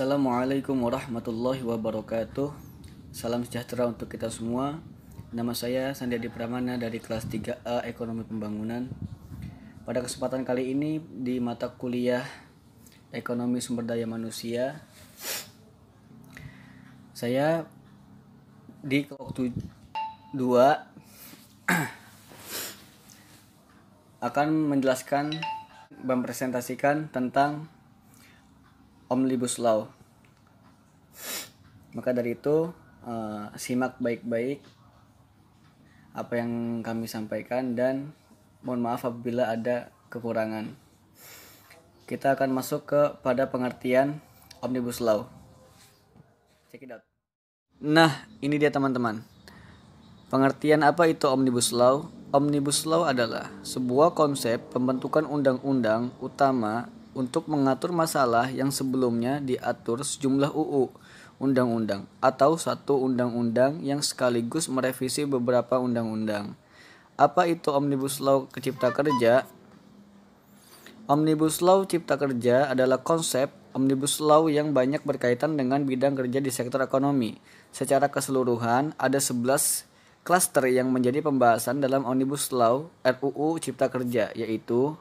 Assalamualaikum warahmatullahi wabarakatuh. Salam sejahtera untuk kita semua. Nama saya Sandiadi Pramana dari kelas 3A Ekonomi Pembangunan. Pada kesempatan kali ini di mata kuliah Ekonomi Sumber Daya Manusia, saya di kelompok 2 akan menjelaskan, mempresentasikan tentang Omnibus Law. Maka dari itu simak baik-baik apa yang kami sampaikan dan mohon maaf apabila ada kekurangan. Kita akan masuk pada pengertian Omnibus Law. Check it out. Nah, ini dia teman-teman. Pengertian apa itu Omnibus Law? Omnibus Law adalah sebuah konsep pembentukan undang-undang utama untuk mengatur masalah yang sebelumnya diatur sejumlah UU, undang-undang, atau satu undang-undang yang sekaligus merevisi beberapa undang-undang. Apa itu Omnibus Law Cipta Kerja? Omnibus Law Cipta Kerja adalah konsep Omnibus Law yang banyak berkaitan dengan bidang kerja di sektor ekonomi. Secara keseluruhan, ada 11 klaster yang menjadi pembahasan dalam Omnibus Law RUU Cipta Kerja, yaitu: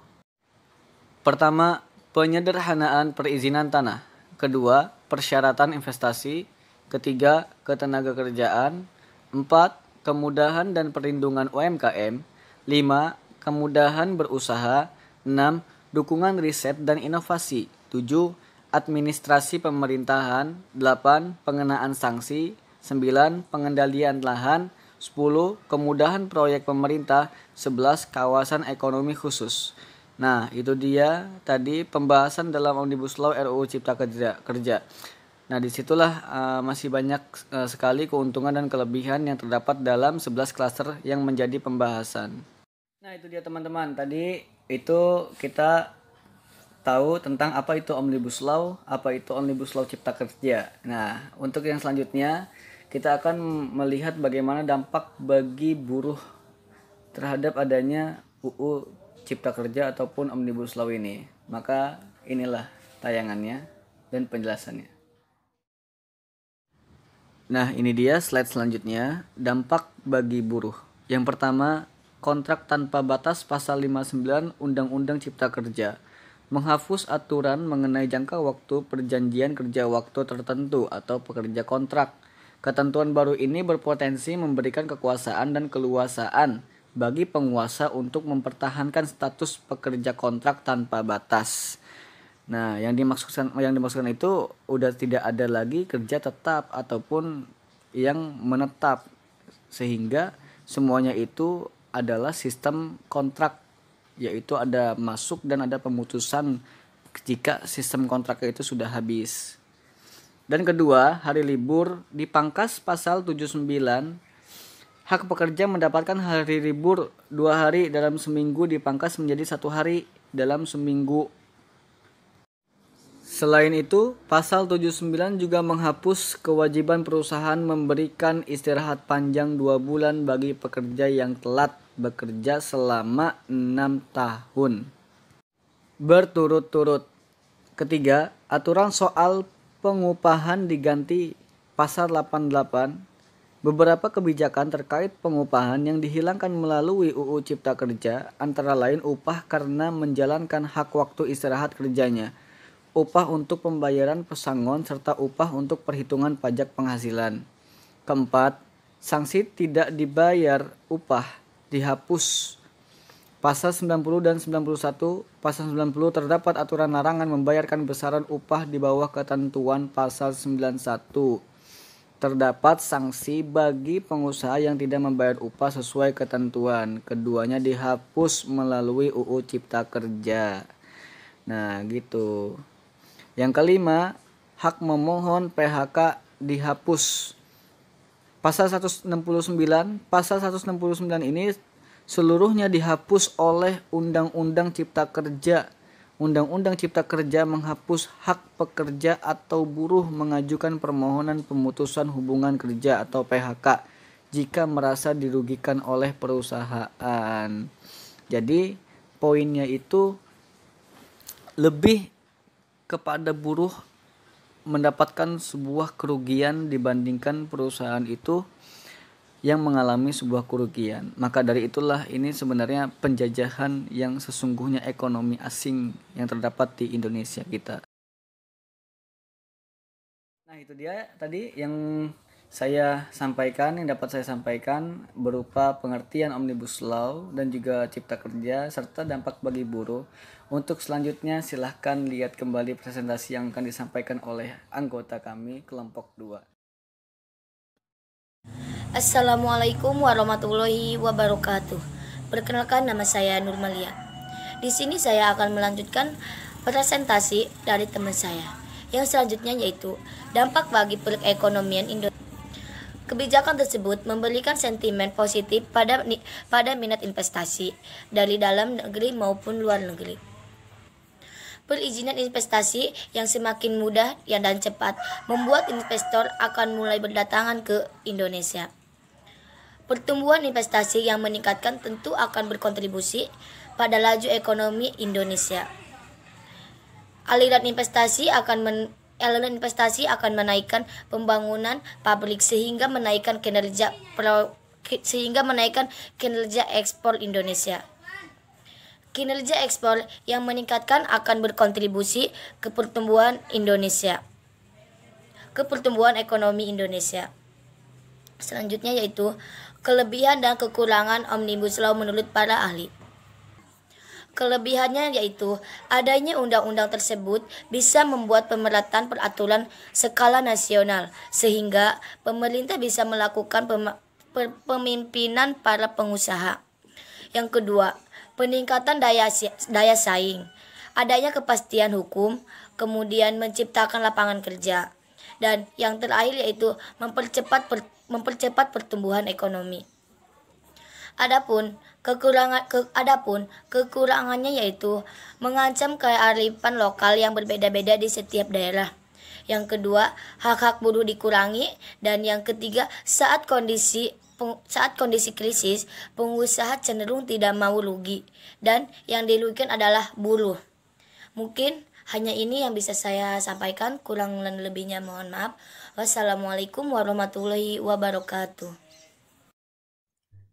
pertama, penyederhanaan perizinan tanah. Kedua, persyaratan investasi. Ketiga, ketenagakerjaan. 4, kemudahan dan perlindungan UMKM. 5, kemudahan berusaha. 6, dukungan riset dan inovasi. 7, administrasi pemerintahan. 8, pengenaan sanksi. 9, pengendalian lahan. 10, kemudahan proyek pemerintah. 11, kawasan ekonomi khusus. Nah, itu dia tadi pembahasan dalam Omnibus Law RUU Cipta Kerja. Nah, disitulah masih banyak sekali keuntungan dan kelebihan yang terdapat dalam 11 klaster yang menjadi pembahasan. Nah, itu dia teman-teman. Tadi itu kita tahu tentang apa itu Omnibus Law, apa itu Omnibus Law Cipta Kerja. Nah, untuk yang selanjutnya kita akan melihat bagaimana dampak bagi buruh terhadap adanya UU Cipta Kerja ataupun Omnibus Law ini. Maka inilah tayangannya dan penjelasannya. Nah, ini dia slide selanjutnya, dampak bagi buruh. Yang pertama, kontrak tanpa batas pasal 59 Undang-Undang Cipta Kerja menghapus aturan mengenai jangka waktu perjanjian kerja waktu tertentu atau pekerja kontrak. Ketentuan baru ini berpotensi memberikan kekuasaan dan keluasaan bagi penguasa untuk mempertahankan status pekerja kontrak tanpa batas. Nah, yang dimaksudkan itu udah tidak ada lagi kerja tetap ataupun yang menetap, sehingga semuanya itu adalah sistem kontrak, yaitu ada masuk dan ada pemutusan jika sistem kontraknya itu sudah habis. Dan kedua, hari libur dipangkas pasal 79. Hak pekerja mendapatkan hari libur 2 hari dalam seminggu dipangkas menjadi 1 hari dalam seminggu. Selain itu, pasal 79 juga menghapus kewajiban perusahaan memberikan istirahat panjang 2 bulan bagi pekerja yang telat bekerja selama 6 tahun berturut-turut. Ketiga, aturan soal pengupahan diganti pasal 88. Beberapa kebijakan terkait pengupahan yang dihilangkan melalui UU Cipta Kerja antara lain upah karena menjalankan hak waktu istirahat kerjanya, upah untuk pembayaran pesangon, serta upah untuk perhitungan pajak penghasilan. Keempat, sanksi tidak dibayar upah dihapus. Pasal 90 dan 91, pasal 90 terdapat aturan larangan membayarkan besaran upah di bawah ketentuan pasal 91. Terdapat sanksi bagi pengusaha yang tidak membayar upah sesuai ketentuan. Keduanya dihapus melalui UU Cipta Kerja. Nah, gitu. Yang kelima, hak memohon PHK dihapus. Pasal 169 ini seluruhnya dihapus oleh Undang-Undang Cipta Kerja. Undang-Undang Cipta Kerja menghapus hak pekerja atau buruh mengajukan permohonan pemutusan hubungan kerja atau PHK jika merasa dirugikan oleh perusahaan. Jadi poinnya itu lebih kepada buruh mendapatkan sebuah kerugian dibandingkan perusahaan itu yang mengalami sebuah kerugian. Maka dari itulah ini sebenarnya penjajahan yang sesungguhnya ekonomi asing yang terdapat di Indonesia kita. Nah, itu dia tadi yang dapat saya sampaikan berupa pengertian Omnibus Law dan juga Cipta Kerja serta dampak bagi buruh. Untuk selanjutnya silahkan lihat kembali presentasi yang akan disampaikan oleh anggota kami kelompok 2. Assalamualaikum warahmatullahi wabarakatuh. Perkenalkan, nama saya Nurmalia. Di sini saya akan melanjutkan presentasi dari teman saya. Yang selanjutnya yaitu dampak bagi perekonomian Indonesia. Kebijakan tersebut memberikan sentimen positif pada minat investasi dari dalam negeri maupun luar negeri. Perizinan investasi yang semakin mudah dan cepat membuat investor akan mulai berdatangan ke Indonesia. Pertumbuhan investasi yang meningkatkan tentu akan berkontribusi pada laju ekonomi Indonesia. Aliran investasi akan menaikkan pembangunan pabrik sehingga menaikkan kinerja ekspor Indonesia. Kinerja ekspor yang meningkatkan akan berkontribusi ke pertumbuhan ekonomi Indonesia. Selanjutnya yaitu kelebihan dan kekurangan Omnibus Law menurut para ahli. Kelebihannya yaitu adanya undang-undang tersebut bisa membuat pemerataan peraturan skala nasional sehingga pemerintah bisa melakukan pemimpinan para pengusaha. Yang kedua, peningkatan daya saing. Adanya kepastian hukum, kemudian menciptakan lapangan kerja. Dan yang terakhir yaitu mempercepat pertumbuhan ekonomi. Adapun kekurangannya yaitu mengancam kearifan lokal yang berbeda-beda di setiap daerah. Yang kedua, hak-hak buruh dikurangi, dan yang ketiga, saat kondisi krisis, pengusaha cenderung tidak mau rugi dan yang dirugikan adalah buruh. Mungkin hanya ini yang bisa saya sampaikan, kurang dan lebihnya mohon maaf. Wassalamualaikum warahmatullahi wabarakatuh.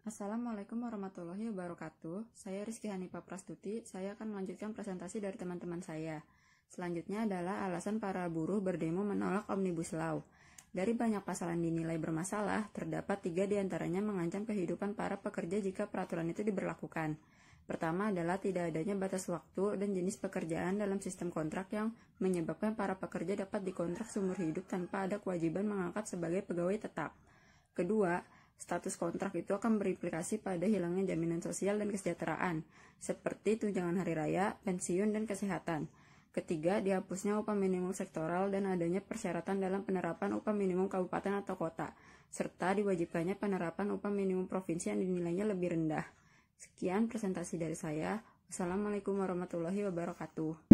Assalamualaikum warahmatullahi wabarakatuh. Saya Rizky Hanifah Prastuti. Saya akan melanjutkan presentasi dari teman-teman saya. Selanjutnya adalah alasan para buruh berdemo menolak Omnibus Law. Dari banyak pasal yang dinilai bermasalah, terdapat 3 diantaranya mengancam kehidupan para pekerja jika peraturan itu diberlakukan. Pertama adalah tidak adanya batas waktu dan jenis pekerjaan dalam sistem kontrak yang menyebabkan para pekerja dapat dikontrak seumur hidup tanpa ada kewajiban mengangkat sebagai pegawai tetap. Kedua, status kontrak itu akan berimplikasi pada hilangnya jaminan sosial dan kesejahteraan, seperti tunjangan hari raya, pensiun, dan kesehatan. Ketiga, dihapusnya upah minimum sektoral dan adanya persyaratan dalam penerapan upah minimum kabupaten atau kota, serta diwajibkannya penerapan upah minimum provinsi yang dinilainya lebih rendah. Sekian presentasi dari saya. Wassalamualaikum warahmatullahi wabarakatuh.